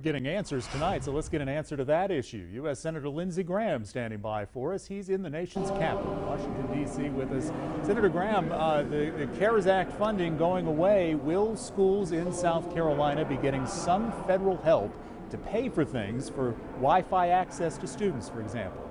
Getting answers tonight, so let's get an answer to that issue. U.S. Senator Lindsey Graham standing by for us. He's in the nation's capital, Washington, D.C. with us. Senator Graham, the CARES Act funding going away. Will schools in South Carolina be getting some federal help to pay for things, for Wi-Fi access to students, for example?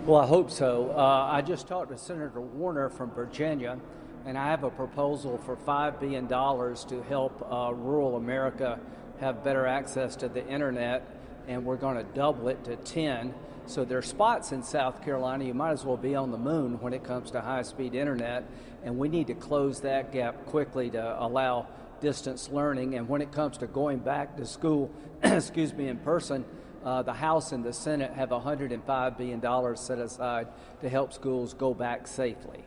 Well, I hope so. I just talked to Senator Warner from Virginia, and I have a proposal for $5 billion to help rural America have better access to the internet, and we're going to double it to 10. So there are spots in South Carolina you might as well be on the moon when it comes to high-speed internet, and we need to close that gap quickly to allow distance learning. And when it comes to going back to school, excuse me, in person, the House and the Senate have $105 billion set aside to help schools go back safely.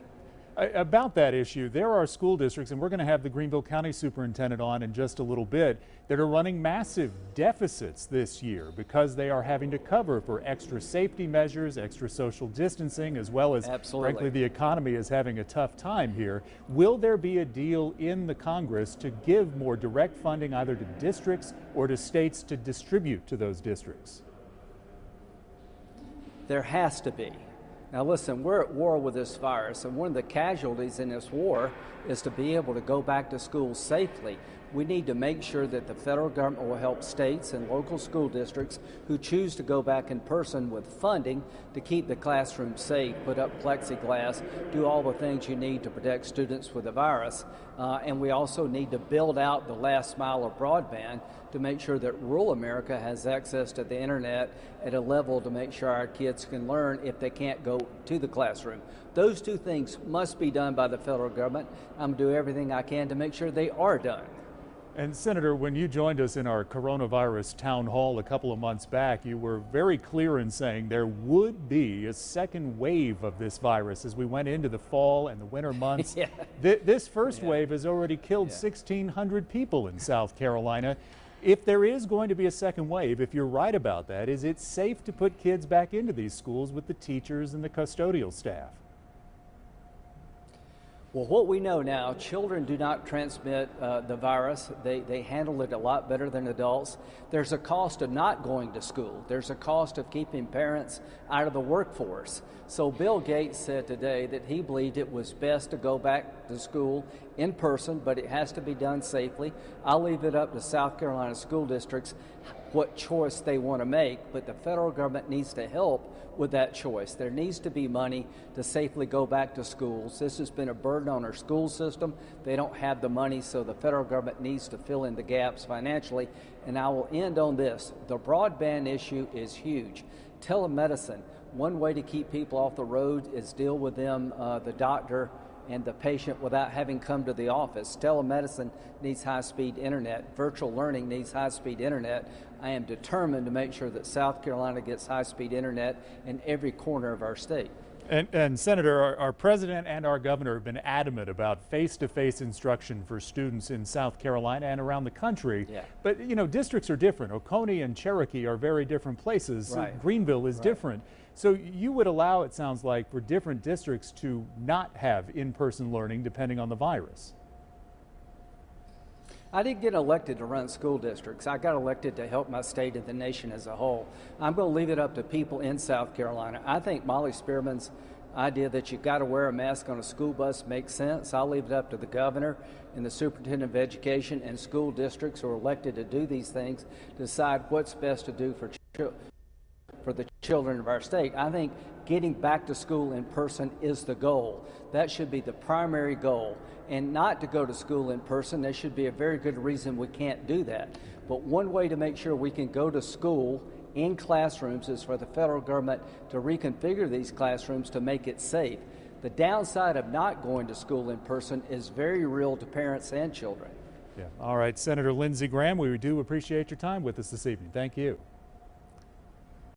About that issue, there are school districts, and we're going to have the Greenville County Superintendent on in just a little bit, that are running massive deficits this year because they are having to cover for extra safety measures, extra social distancing, as well as, Absolutely. Frankly, the economy is having a tough time here. Will there be a deal in the Congress to give more direct funding either to districts or to states to distribute to those districts? There has to be. Now listen, we're at war with this virus, and one of the casualties in this war is to be able to go back to school safely. We need to make sure that the federal government will help states and local school districts who choose to go back in person with funding to keep the classroom safe, put up plexiglass, do all the things you need to protect students with the virus. And we also need to build out the last mile of broadband to make sure that rural America has access to the internet at a level to make sure our kids can learn if they can't go to the classroom. Those two things must be done by the federal government. I'm going to do everything I can to make sure they are done. And Senator, when you joined us in our coronavirus town hall a couple of months back, you were very clear in saying there would be a second wave of this virus as we went into the fall and the winter months. Yeah. This first wave has already killed 1,600 people in South Carolina. If there is going to be a second wave, if you're right about that, is it safe to put kids back into these schools with the teachers and the custodial staff? Well, what we know now, children do not transmit the virus. They handle it a lot better than adults. There's a cost of not going to school. There's a cost of keeping parents out of the workforce. So Bill Gates said today that he believed it was best to go back to school in person, but it has to be done safely. I'll leave it up to South Carolina school districts what choice they want to make, but the federal government needs to help with that choice. There needs to be money to safely go back to schools. This has been a burden on our school system. They don't have the money, so the federal government needs to fill in the gaps financially. And I will end on this. The broadband issue is huge. Telemedicine, one way to keep people off the road is deal with them, the doctor and the patient, without having come to the office. Telemedicine needs high-speed internet. Virtual learning needs high-speed internet. I am determined to make sure that South Carolina gets high-speed internet in every corner of our state. And Senator, our president and our governor have been adamant about face-to-face instruction for students in South Carolina and around the country. Yeah. But, you know, districts are different. Oconee and Cherokee are very different places. Right. Greenville is different. So you would allow, it sounds like, for different districts to not have in-person learning depending on the virus. I didn't get elected to run school districts. I got elected to help my state and the nation as a whole. I'm going to leave it up to people in South Carolina. I think Molly Spearman's idea that you've got to wear a mask on a school bus makes sense. I'll leave it up to the governor and the superintendent of education and school districts who are elected to do these things to decide what's best to do for the children of our state. I think getting back to school in person is the goal. That should be the primary goal. And not to go to school in person, there should be a very good reason we can't do that. But one way to make sure we can go to school in classrooms is for the federal government to reconfigure these classrooms to make it safe. The downside of not going to school in person is very real to parents and children. Yeah. All right, Senator Lindsey Graham, we do appreciate your time with us this evening. Thank you.